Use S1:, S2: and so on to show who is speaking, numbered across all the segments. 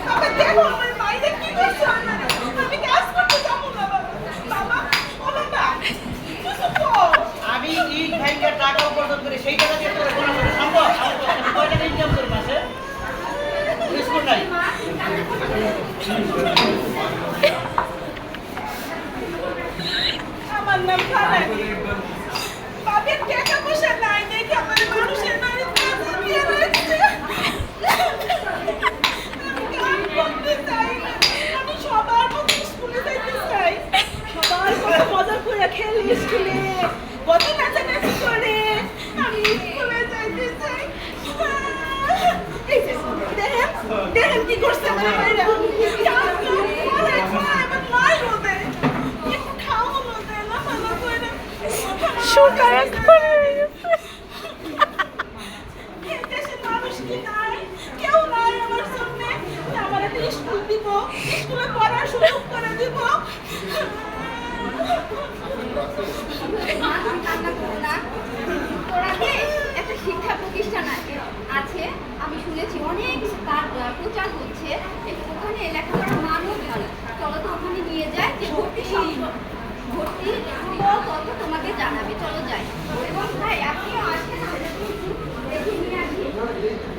S1: বাবা দেখো আমার বাইরে কি করছে আমি কাজ করতে যাবো না বাবা বাবা ও বাবা
S2: আমি ইট ভাইকে টাকা উপার্জন করে সেই টাকা দিয়ে তোর কোনো সম্ভব আমি কয় টাকা ইনকাম করি মাসে স্কুল নাই
S1: আমার নাম খালেদ বাবার টাকা পয়সা নাই দেখে আমার মানুষের বাড়িতে বিয়ে হয়েছে আমি কাজ করতে চাই না আমি সবার মতো স্কুলে যাইতে চাই সবার মতো মজা করে খেলি স্কুলে কত নাচানাচি করে আমি স্কুলে যাইতে চাই এই যে দেখেন দেখেন কি করছে আমার বাইরে আমার মায়ের মধ্যে একটু খাওয়া মধ্যে না ভালো করে
S3: সুকার করে
S1: দেশের মানুষ কি নাই কেউ নাই আমার সামনে আমার একটা স্কুল দিব স্কুলে পড়ার সুযোগ করে দিব
S4: একটা শিক্ষা প্রতিষ্ঠান আছে আমি শুনেছি অনেক তার প্রচার হচ্ছে ওখানে লেখাপড়ার মানও ভালো চলো তো ওখানে নিয়ে যায় যে ভর্তি তত তোমাকে জানাবে চলো যাই এবং ভাই আপনিও আসেন দেখে নিয়ে আসি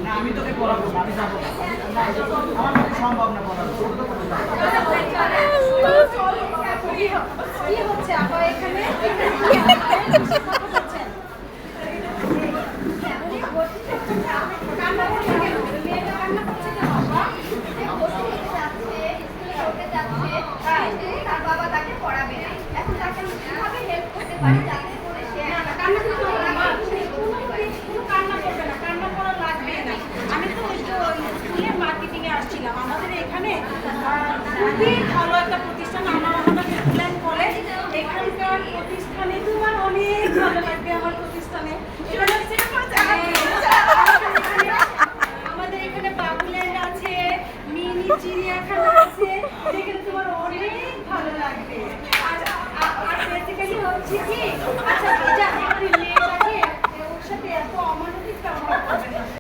S2: না আমি তোকে পড়াবো না আমি যাবো না আমার পক্ষে সম্ভব না পড়াবো
S1: কি হচ্ছে আপা এখানে
S4: তার বাবা তাকে পড়াবে না এখন তাকে কিভাবে হেল্প করতে পারি যাতে করে সে কান্না
S1: করবে না কান্না করা লাগবে না আমি তো ওই স্কুলের মার্কেটিং এ আসছিলাম আমাদের এখানে খুবই ভালো একটা প্রতিষ্ঠান আমাদের প্ল্যান করে এখানকার প্রতিষ্ঠানে তোমার অনেক ভালো লাগবে আমার প্রতিষ্ঠানে আমাদের এখানে বাবুল্যান্ড আছে মিনি চিড়িয়াখানা আছে যেখানে তোমার অনেক ভালো লাগবে আর বেসিক্যালি হচ্ছে কি আচ্ছা